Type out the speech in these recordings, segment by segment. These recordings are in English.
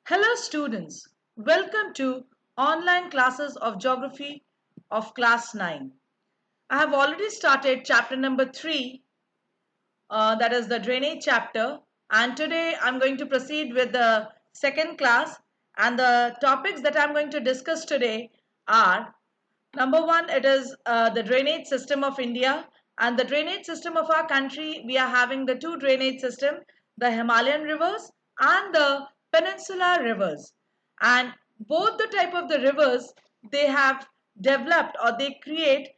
Hello students, welcome to online classes of geography of class 9. I have already started chapter number 3, that is the drainage chapter, and today I'm going to proceed with the second class, and the topics that I'm going to discuss today are: number one, it is the drainage system of India, and the drainage system of our country. We are having the two drainage system, the Himalayan rivers and the peninsular rivers. And both the type of the rivers, they have developed or they create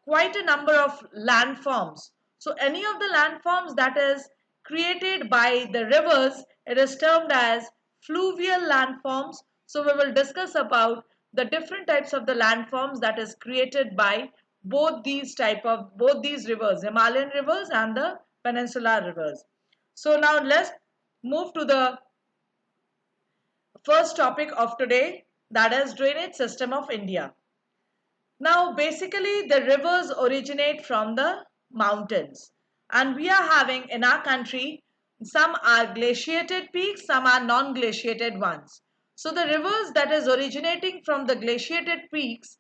quite a number of landforms. So any of the landforms that is created by the rivers, it is termed as fluvial landforms. So we will discuss about the different types of the landforms that is created by both these rivers, Himalayan rivers and the peninsular rivers. So now let's move to the first topic of today, that is drainage system of India. Now basically the rivers originate from the mountains, and we are having in our country some are glaciated peaks, some are non-glaciated ones. So the rivers that is originating from the glaciated peaks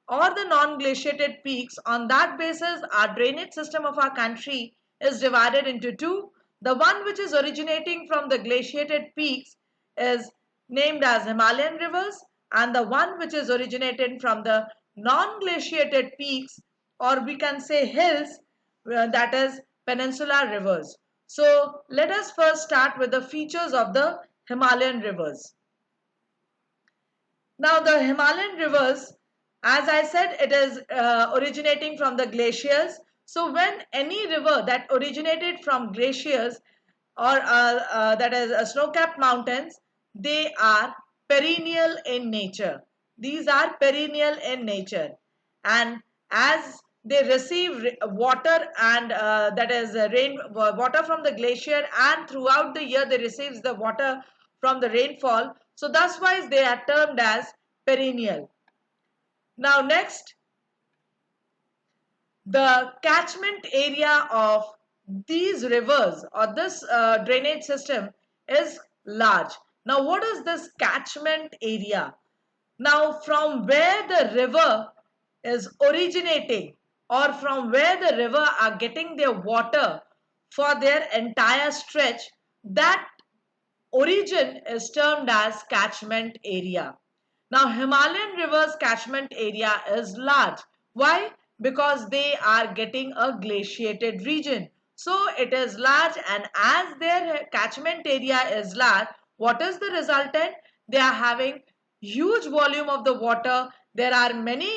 or the non-glaciated peaks, on that basis our drainage system of our country is divided into two. The one which is originating from the glaciated peaks is named as Himalayan rivers, and the one which is originated from the non-glaciated peaks, or we can say hills, that is peninsular rivers. So let us first start with the features of the Himalayan rivers. Now the Himalayan rivers, as I said, it is originating from the glaciers. So when any river that originated from glaciers or that is snow-capped mountains, they are perennial in nature. These are perennial in nature, and as they receive water and that is rain water from the glacier, and throughout the year they receives the water from the rainfall, so that's why they are termed as perennial. Now next, the catchment area of these rivers or this drainage system is large. Now what is this catchment area? Now from where the river is originating, or from where the river are getting their water for their entire stretch, that origin is termed as catchment area. Now Himalayan rivers catchment area is large. Why? Because they are getting a glaciated region. So it is large, and as their catchment area is large, what is the resultant? They are having huge volume of the water. There are many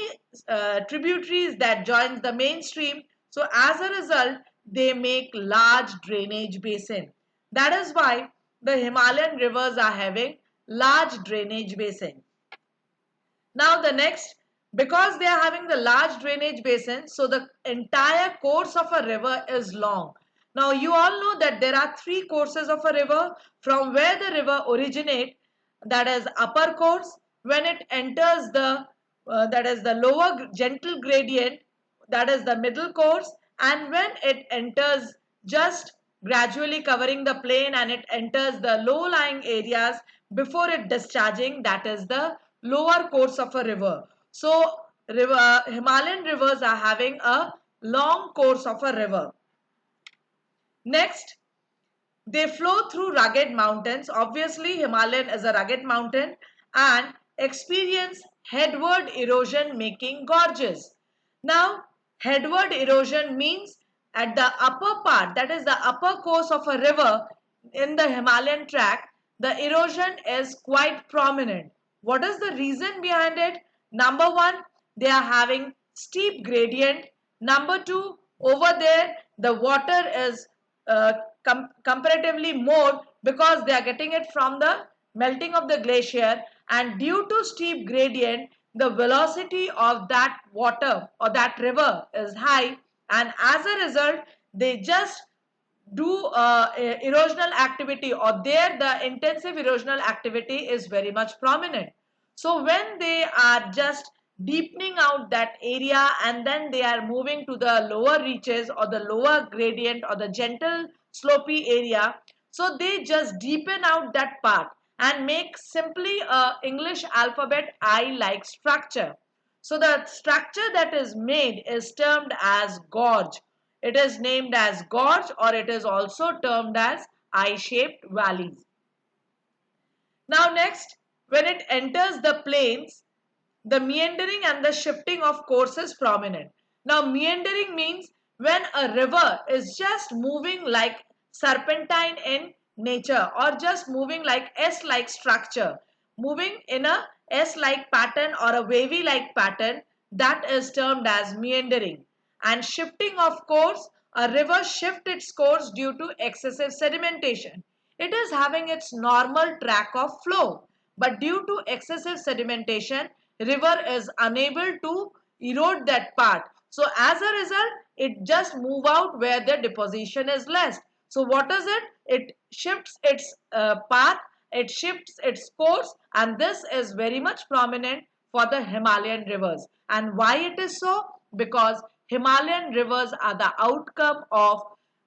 tributaries that joins the mainstream. So as a result, they make large drainage basin. That is why the Himalayan rivers are having large drainage basin. Now the next, because they are having the large drainage basin, so the entire course of a river is long. Now you all know that there are three courses of a river. From where the river originate, that is upper course, when it enters the that is the lower gentle gradient, that is the middle course, and when it enters just gradually covering the plain and it enters the low lying areas before it discharging, that is the lower course of a river. So Himalayan rivers are having a long course of a river. Next, they flow through rugged mountains. Obviously Himalayan is a rugged mountain, and experience headward erosion making gorges. Now headward erosion means at the upper part, that is the upper course of a river in the Himalayan tract, the erosion is quite prominent. What is the reason behind it? Number one, they are having steep gradient. Number two, over there the water is comparatively more because they are getting it from the melting of the glacier, and due to steep gradient the velocity of that water or that river is high, and as a result they just do erosional activity, or there the intensive erosional activity is very much prominent. So when they are just deepening out that area and then they are moving to the lower reaches or the lower gradient or the gentle slopy area, so they just deepen out that part, and make simply a English alphabet I-like structure. So the structure that is made is termed as gorge. It is named as gorge, or it is also termed as I-shaped valleys. Now next, when it enters the plains, the meandering and the shifting of course is prominent. Now meandering means when a river is just moving like serpentine in nature, or just moving like S-like structure, moving in a S-like pattern or a wavy-like pattern, that is termed as meandering. And shifting of course, a river shifts its course due to excessive sedimentation. It is having its normal track of flow, but due to excessive sedimentation, river is unable to erode that part. So as a result, it just move out where the deposition is less. So what is it? It shifts its path, it shifts its course, and this is very much prominent for the Himalayan rivers. And why it is so? Because Himalayan rivers are the outcome of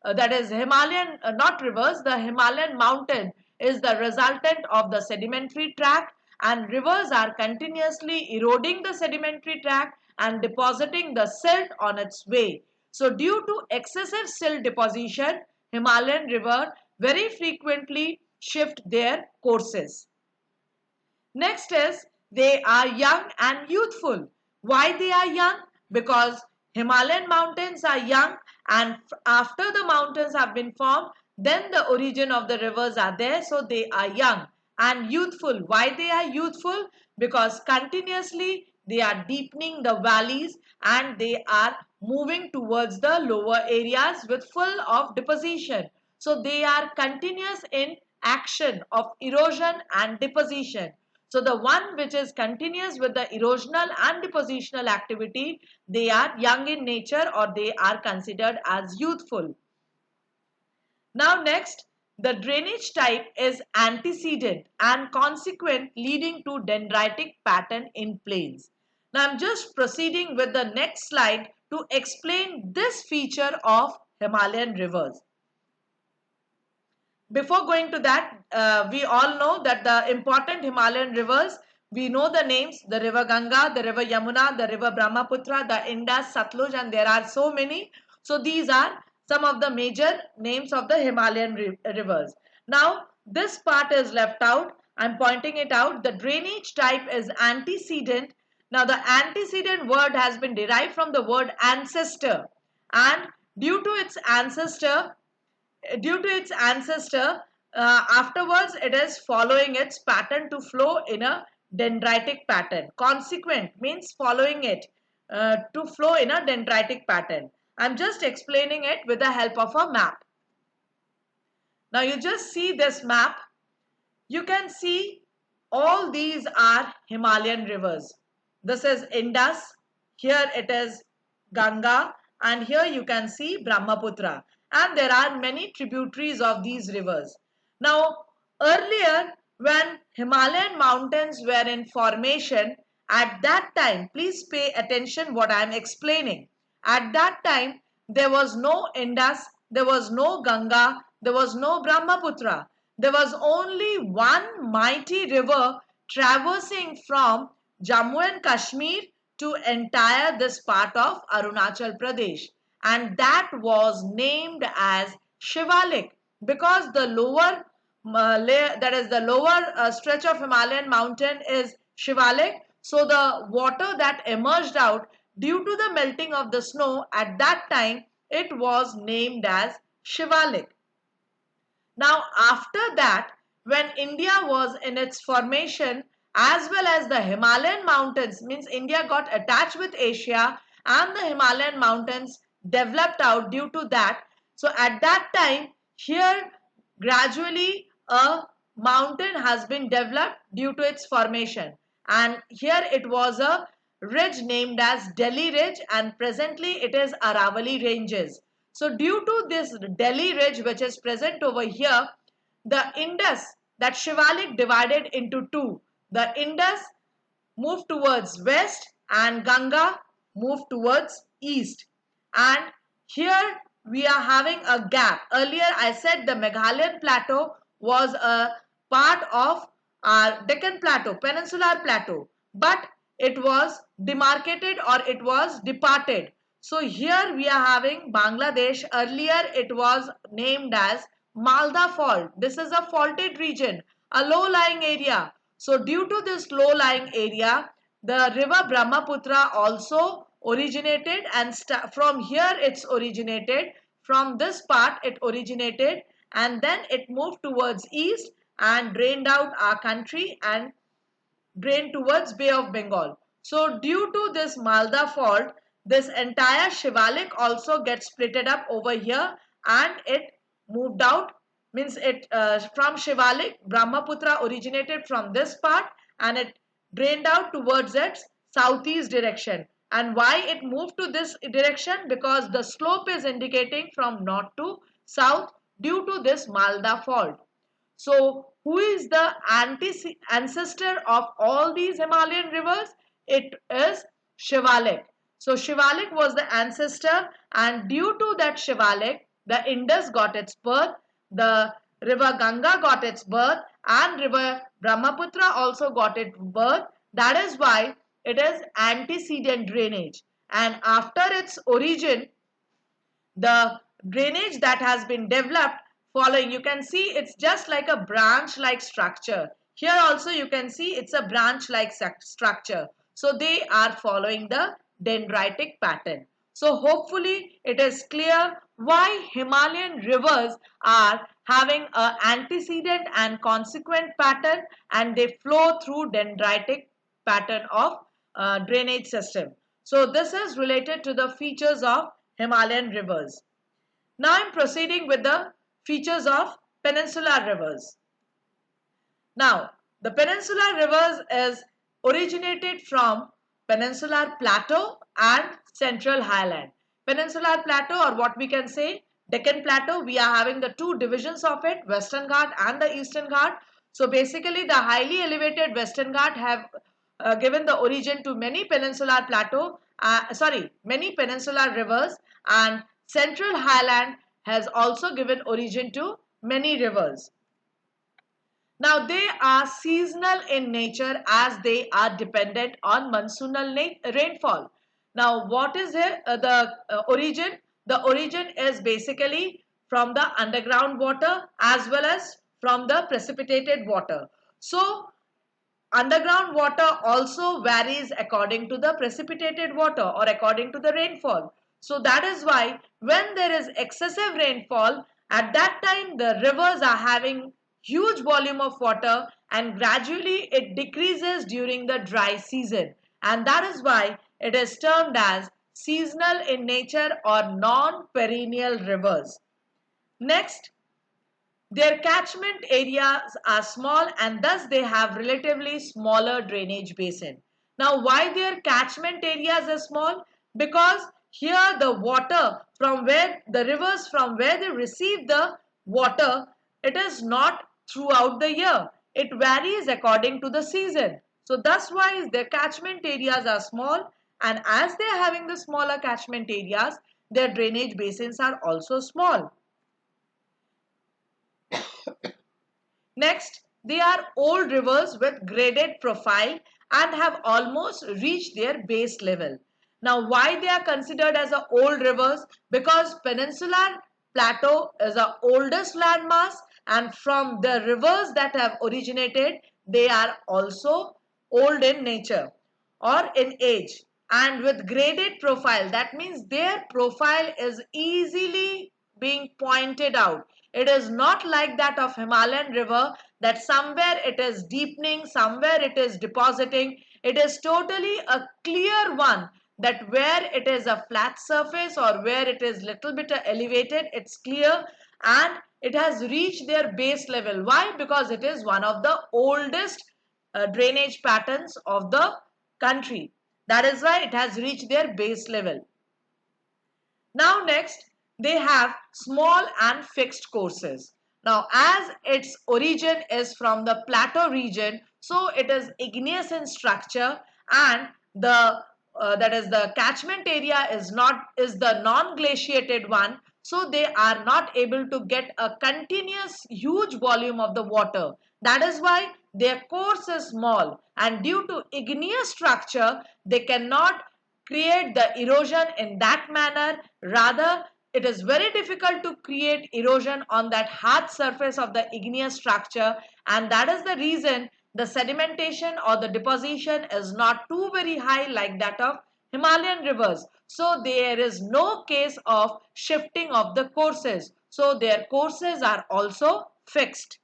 that is Himalayan, not rivers, the Himalayan mountain is the resultant of the sedimentary tract, and rivers are continuously eroding the sedimentary tract and depositing the silt on its way. So due to excessive silt deposition, Himalayan river very frequently shift their courses. Next is they are young and youthful. Why they are young? Because Himalayan mountains are young, and after the mountains have been formed, then the origin of the rivers are there, so they are young and youthful. Why they are youthful? Because continuously they are deepening the valleys and they are moving towards the lower areas with full of deposition. So they are continuous in action of erosion and deposition. So the one which is continuous with the erosional and depositional activity, they are young in nature, or they are considered as youthful. Now next, the drainage type is antecedent and consequent, leading to dendritic pattern in plains. Now I'm just proceeding with the next slide to explain this feature of Himalayan rivers. Before going to that, we all know that the important Himalayan rivers, we know the names: the river Ganga, the river Yamuna, the river Brahmaputra, the Indus, Satluj, and there are so many. So these are some of the major names of the Himalayan rivers. Now this part is left out. I'm pointing it out. The drainage type is antecedent. Now the antecedent word has been derived from the word ancestor, and due to its ancestor, afterwards it is following its pattern to flow in a dendritic pattern. Consequent means following it to flow in a dendritic pattern. I'm just explaining it with the help of a map. Now you just see this map. You can see all these are Himalayan rivers. This is Indus, here it is Ganga, and here you can see Brahmaputra. And there are many tributaries of these rivers. Now, earlier when Himalayan mountains were in formation, at that time, please pay attention what I am explaining. At that time, there was no Indus, there was no Ganga, there was no Brahmaputra. There was only one mighty river traversing from Jammu and Kashmir to entire this part of Arunachal Pradesh, and that was named as Shivalik, because the lower layer, that is the lower stretch of Himalayan mountain is Shivalik. So the water that emerged out due to the melting of the snow at that time, it was named as Shivalik. Now after that, when India was in its formation, as well as the Himalayan mountains, means India got attached with Asia and the Himalayan mountains developed out due to that. So at that time, here gradually a mountain has been developed due to its formation, and here it was a ridge named as Delhi Ridge, and presently it is Aravalli Ranges. So due to this Delhi Ridge which is present over here, the Indus, that Shivalik divided into two. The Indus moved towards west and Ganga moved towards east. And here we are having a gap. Earlier I said the Meghalayan plateau was a part of our Deccan Plateau, Peninsular Plateau, but it was demarcated or it was departed. So here we are having Bangladesh. Earlier it was named as Malda Fault. This is a faulted region, a low-lying area. So due to this low-lying area, the river Brahmaputra also originated, and from here it's originated. From this part it originated, and then it moved towards east and drained out our country and drained towards Bay of Bengal. So due to this Malda fault, this entire Shivalik also gets splitted up over here, and it moved out, means it from Shivalik, Brahmaputra originated from this part and it drained out towards its southeast direction. And why it moved to this direction? Because the slope is indicating from north to south due to this Malda fault. So, who is the ancestor of all these Himalayan rivers? It is Shivalik. So, Shivalik was the ancestor, and due to that Shivalik, the Indus got its birth, the river Ganga got its birth, and river Brahmaputra also got its birth. That is why it is antecedent drainage. And after its origin, the drainage that has been developed following, you can see it's just like a branch like structure. Here also you can see it's a branch like structure. So they are following the dendritic pattern. So hopefully it is clear why Himalayan rivers are having an antecedent and consequent pattern, and they flow through dendritic pattern of drainage system. So this is related to the features of Himalayan rivers. Now I am proceeding with the features of peninsular rivers. Now, the peninsular rivers is originated from peninsular plateau and central highland. Peninsular plateau, or what we can say Deccan Plateau, we are having the two divisions of it, Western Ghat and the Eastern Ghat. So basically the highly elevated Western Ghat have given the origin to many peninsular plateau, many peninsular rivers, and central highland has also given origin to many rivers. Now they are seasonal in nature as they are dependent on monsoonal rainfall. Now what is the origin? The origin is basically from the underground water as well as from the precipitated water. So underground water also varies according to the precipitated water or according to the rainfall. So that is why when there is excessive rainfall, at that time the rivers are having huge volume of water, and gradually it decreases during the dry season, and that is why it is termed as seasonal in nature or non-perennial rivers. Next, their catchment areas are small, and thus they have relatively smaller drainage basin. Now why their catchment areas are small? Because here the water from where the rivers from where they receive the water, it is not throughout the year. It varies according to the season. So thus why their catchment areas are small, and as they are having the smaller catchment areas, their drainage basins are also small. Next, they are old rivers with graded profile and have almost reached their base level. Now, why they are considered as old rivers? Because Peninsular Plateau is the oldest landmass, and from the rivers that have originated, they are also old in nature or in age and with graded profile. That means their profile is easily being pointed out. It is not like that of Himalayan river, that somewhere it is deepening, somewhere it is depositing. It is totally a clear one, that where it is a flat surface or where it is little bit elevated, it's clear, and it has reached their base level. Why? Because it is one of the oldest drainage patterns of the country. That is why it has reached their base level. Now next, they have small and fixed courses. Now as its origin is from the plateau region, so it is igneous in structure, and the that is the catchment area is the non-glaciated one, so they are not able to get a continuous huge volume of the water. That is why their course is small, and due to igneous structure, they cannot create the erosion in that manner. Rather, it is very difficult to create erosion on that hard surface of the igneous structure, and that is the reason the sedimentation or the deposition is not too very high like that of Himalayan rivers. So there is no case of shifting of the courses. So their courses are also fixed.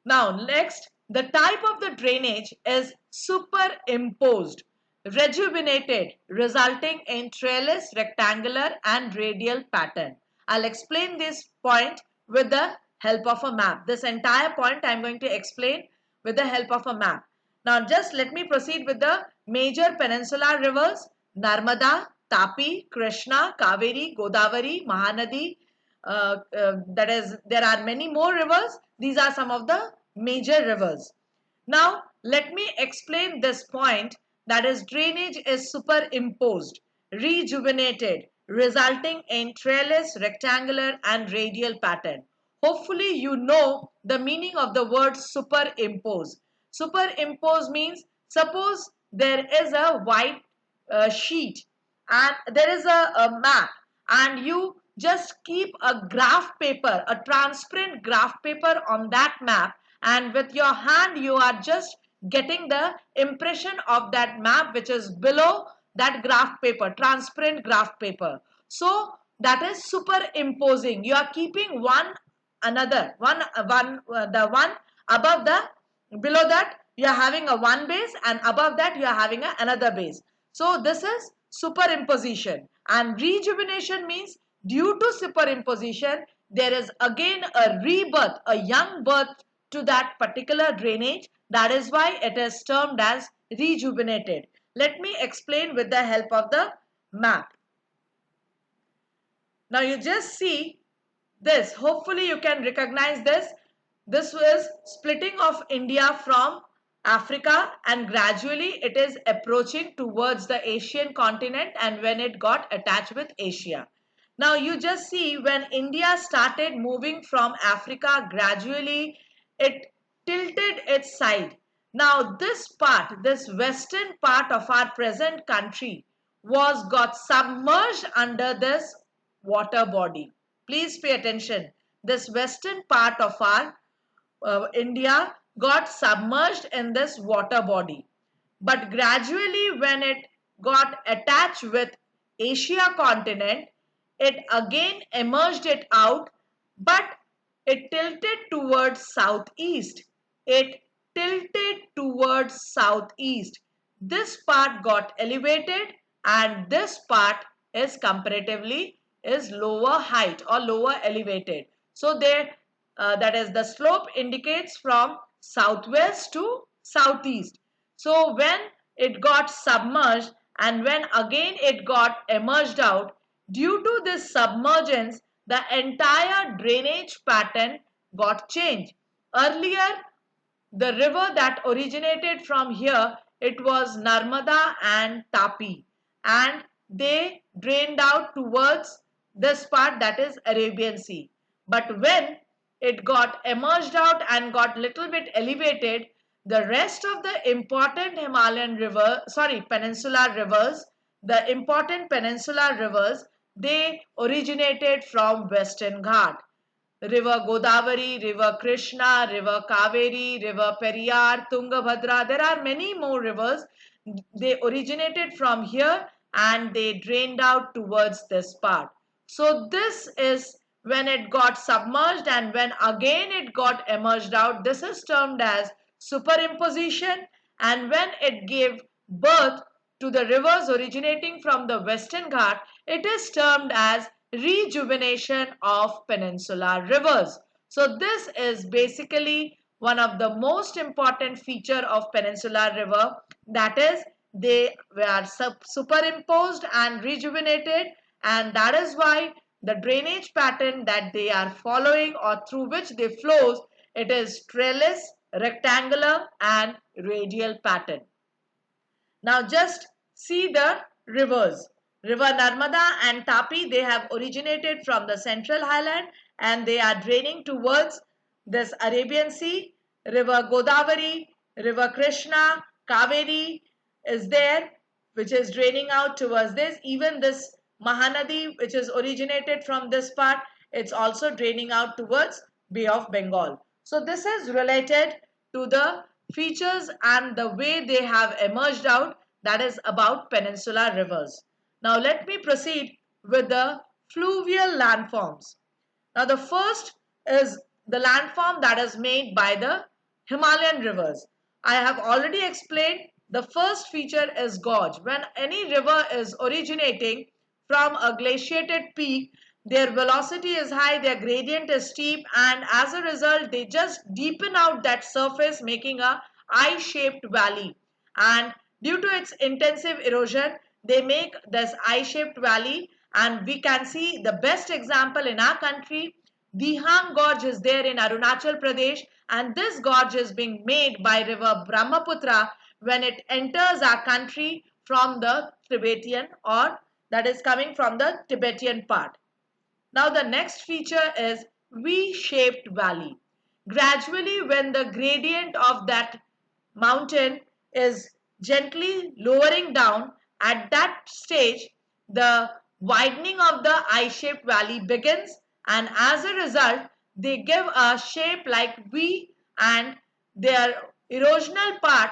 Now next, the type of the drainage is superimposed, rejuvenated, resulting in trellis, rectangular and radial pattern. I'll explain this point with the help of a map. This entire point I'm going to explain with the help of a map. Now just let me proceed with the major peninsular rivers: Narmada, Tapi, Krishna, Kaveri, Godavari, Mahanadi. That is, there are many more rivers. These are some of the major rivers. Now let me explain this point, that is, drainage is superimposed, rejuvenated, resulting in trellis, rectangular and radial pattern. Hopefully you know the meaning of the word superimpose. Superimpose means, suppose there is a white sheet and there is a map, and you just keep a graph paper, a transparent graph paper on that map, and with your hand you are just getting the impression of that map which is below that graph paper, transparent graph paper. So that is superimposing. You are keeping one another, the one above the, below that you are having a one base, and above that you are having another base. So this is superimposition. And rejuvenation means, due to superimposition there is again a rebirth, a young birth to that particular drainage. That is why it is termed as rejuvenated. Let me explain with the help of the map. Now you just see this. Hopefully you can recognize this. This was splitting of India from Africa, and gradually it is approaching towards the Asian continent, and when it got attached with Asia. Now you just see, when India started moving from Africa, gradually it tilted its side. Now this part, this western part of our present country got submerged under this water body. Please pay attention. This western part of our India got submerged in this water body. But gradually when it got attached with Asia continent, it again emerged it out, but it tilted towards southeast. It tilted towards southeast. This part got elevated, and this part is comparatively is lower height or lower elevated. So there, that is, the slope indicates from southwest to southeast. So when it got submerged and when again it got emerged out, due to this submergence, the entire drainage pattern got changed. Earlier, the river that originated from here, it was Narmada and Tapi, and they drained out towards this part, that is Arabian Sea. But when it got emerged out and got little bit elevated, the rest of the important peninsular rivers, the important peninsular rivers, they originated from Western Ghat. River Godavari, River Krishna, River Kaveri, River Periyar, Tungabhadra. There are many more rivers. They originated from here and they drained out towards this part. So this is when it got submerged, and when again it got emerged out, this is termed as superimposition. And when it gave birth to the rivers originating from the Western Ghat, it is termed as rejuvenation of peninsular rivers. So this is basically one of the most important feature of peninsular river, that is, they were superimposed and rejuvenated, and that is why the drainage pattern that they are following or through which they flows, it is trellis, rectangular and radial pattern. Now just see the rivers. River Narmada and Tapi, they have originated from the central highland and they are draining towards this Arabian Sea. river Godavari, river Krishna, Kaveri is there, which is draining out towards this. Even this Mahanadi, which is originated from this part, it's also draining out towards Bay of Bengal. So this is related to the features and the way they have emerged out, that is about peninsular rivers. Now let me proceed with the fluvial landforms. Now the first is the landform that is made by the Himalayan rivers. I have already explained the first feature is gorge. When any river is originating from a glaciated peak, their velocity is high, their gradient is steep, and as a result they just deepen out that surface, making a eye-shaped valley. And due to its intensive erosion, they make this eye-shaped valley, and we can see the best example in our country. Dihang Gorge is there in Arunachal Pradesh, and this gorge is being made by river Brahmaputra when it enters our country from the Tibetan, or that is coming from the Tibetan part. Now the next feature is V-shaped valley. Gradually, when the gradient of that mountain is gently lowering down, at that stage the widening of the I-shaped valley begins, and as a result they give a shape like V, and their erosional part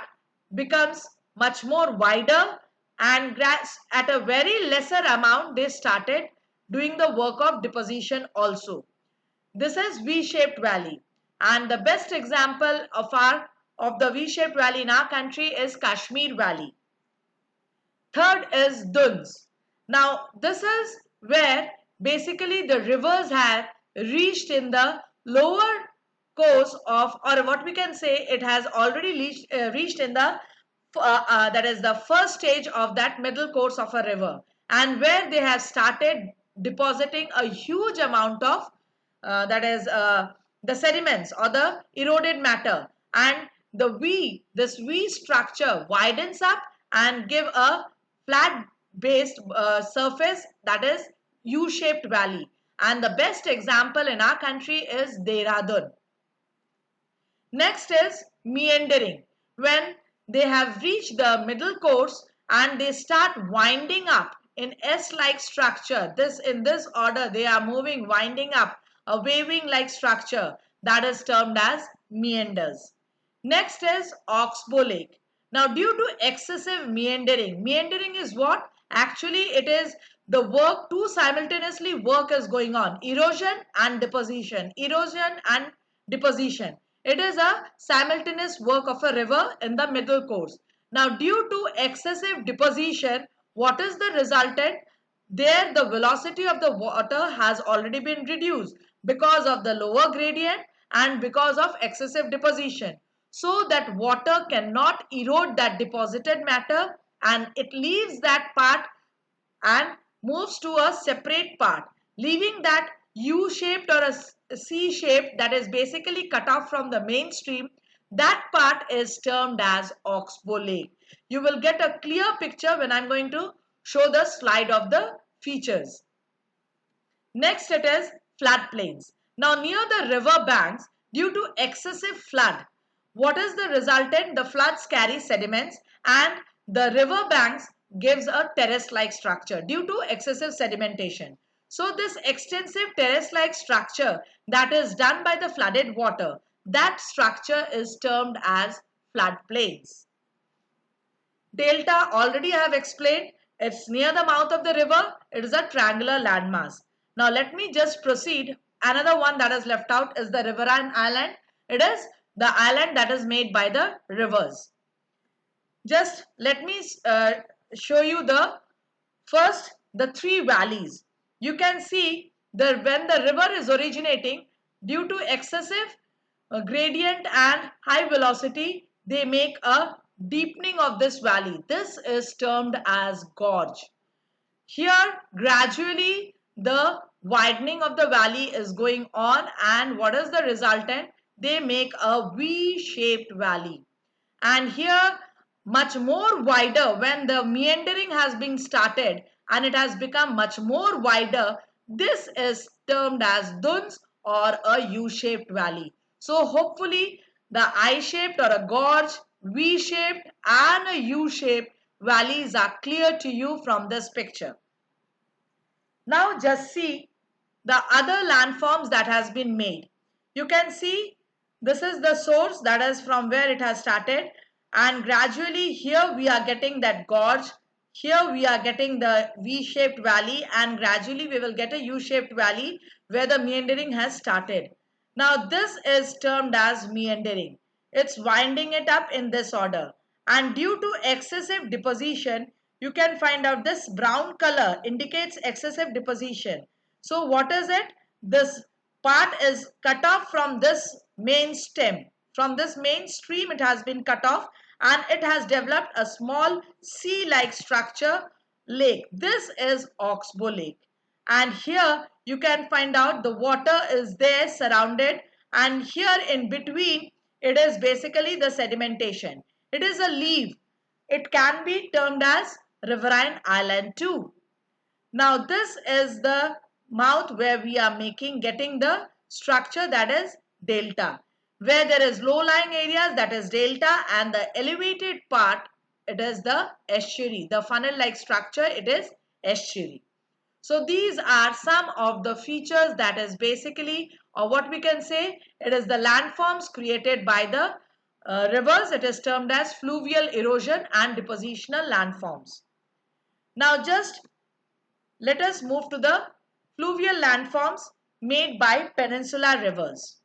becomes much more wider, and at a very lesser amount they started doing the work of deposition also. This is V-shaped valley, and the best example of the V-shaped valley in our country is Kashmir Valley. Third is Duns. Now this is where basically the rivers have reached in the lower course of, or what we can say, it has already reached in the that is the first stage of that middle course of a river, and where they have started depositing a huge amount of that is the sediments or the eroded matter, and this V structure widens up and give a flat based surface, that is U-shaped valley, and the best example in our country is Dehradun. Next is meandering. When they have reached the middle course and they start winding up in S-like structure, in this order they are moving, winding up, a waving like structure, that is termed as meanders. Next is Oxbow Lake. Now due to excessive meandering is what? Actually it is the work, two simultaneously work is going on, erosion and deposition, erosion and deposition. It is a simultaneous work of a river in the middle course. Now due to excessive deposition, what is the resultant? There the velocity of the water has already been reduced because of the lower gradient and because of excessive deposition. So that water cannot erode that deposited matter, and it leaves that part and moves to a separate part, leaving that U-shaped or a C-shaped, that is basically cut off from the mainstream. That part is termed as Oxbow Lake. You will get a clear picture when I'm going to show the slide of the features. Next it is floodplains. Now near the river banks, due to excessive flood, what is the resultant? The floods carry sediments, and the river banks gives a terrace-like structure due to excessive sedimentation. So this extensive terrace-like structure that is done by the flooded water, that structure is termed as floodplains. Delta, already I have explained, it's near the mouth of the river, it is a triangular landmass. Now let me just proceed. Another one that is left out is the riverine island. It is the island that is made by the rivers. Just let me show you the three valleys. You can see that when the river is originating, due to excessive gradient and high velocity, they make a deepening of this valley. This is termed as gorge. Here gradually the widening of the valley is going on, and what is the resultant? They make a V-shaped valley. And here much more wider, when the meandering has been started and it has become much more wider, this is termed as duns or a U-shaped valley. So hopefully The I-shaped or a gorge, V-shaped and a U-shaped valleys are clear to you from this picture. Now just see the other landforms that has been made. You can see this is the source, that is from where it has started, and gradually here we are getting that gorge, here we are getting the V-shaped valley, and gradually we will get a U-shaped valley where the meandering has started. Now this is termed as meandering. It's winding it up in this order, and due to excessive deposition, you can find out this brown color indicates excessive deposition. So what is it? This part is cut off from this main stem. From this main stream it has been cut off and it has developed a small sea-like structure lake. This is Oxbow Lake. And here you can find out the water is there surrounded, and here in between it is basically the sedimentation. It is a leaf. It can be termed as riverine island too. Now this is the mouth where we are getting the structure, that is delta. Where there is low-lying areas, that is delta, and the elevated part, it is the estuary. The funnel-like structure, it is estuary. So these are some of the features that is basically, or what we can say, it is the landforms created by the rivers. It is termed as fluvial erosion and depositional landforms. Now just let us move to the fluvial landforms made by peninsular rivers.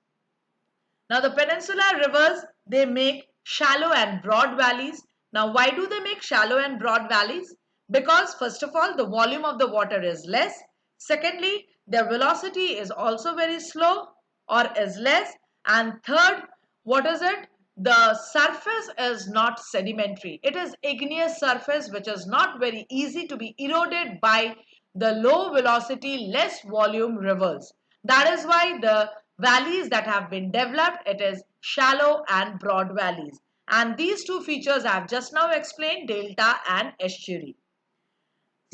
Now the peninsular rivers, they make shallow and broad valleys. Now why do they make shallow and broad valleys? Because first of all, the volume of the water is less. Secondly, their velocity is also very slow or is less. And third, what is it? The surface is not sedimentary. It is igneous surface which is not very easy to be eroded by the low velocity, less volume rivers. That is why the valleys that have been developed, it is shallow and broad valleys. And these two features I have just now explained, delta and estuary.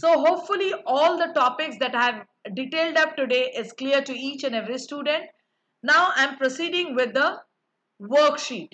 So hopefully all the topics that I have detailed up today is clear to each and every student. Now I am proceeding with the worksheet.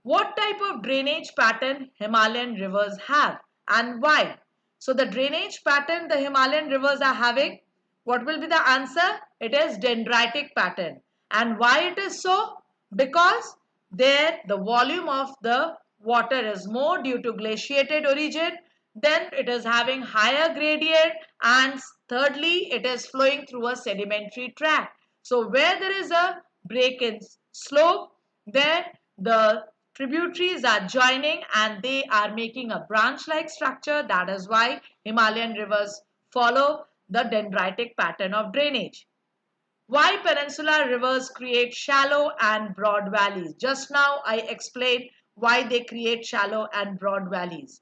What type of drainage pattern Himalayan rivers have and why? So the drainage pattern the Himalayan rivers are having, what will be the answer? It is dendritic pattern. And why it is so? Because there the volume of the water is more due to glaciated origin, then it is having higher gradient, and thirdly it is flowing through a sedimentary tract. So where there is a break in slope, there the tributaries are joining and they are making a branch-like structure. That is why Himalayan rivers follow the dendritic pattern of drainage. Why peninsular rivers create shallow and broad valleys? Just now I explained why they create shallow and broad valleys.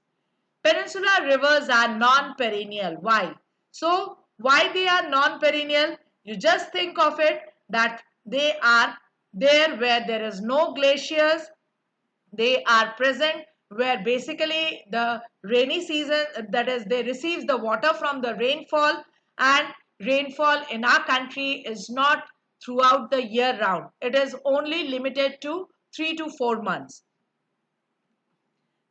Peninsular rivers are non-perennial. Why? So, why they are non-perennial? You just think of it that they are there where there is no glaciers. They are present where basically the rainy season, that is they receive the water from the rainfall, and rainfall in our country is not throughout the year round. It is only limited to 3 to 4 months.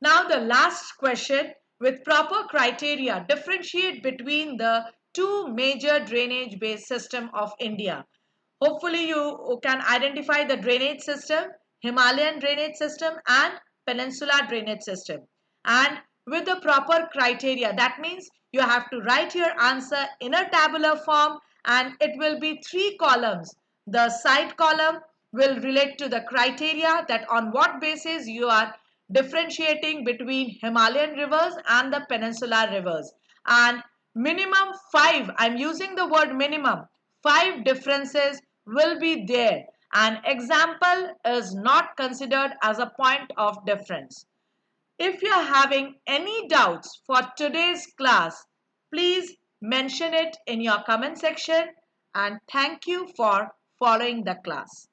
Now the last question, with proper criteria differentiate between the two major drainage based system of India. Hopefully you can identify the drainage system, Himalayan drainage system and peninsular drainage system. And with the proper criteria, that means you have to write your answer in a tabular form, and it will be 3 columns. The side column will relate to the criteria, that on what basis you are differentiating between Himalayan rivers and the peninsular rivers. And minimum 5, I'm using the word minimum, 5 differences will be there. An example is not considered as a point of difference. If you are having any doubts for today's class, please mention it in your comment section, and thank you for following the class.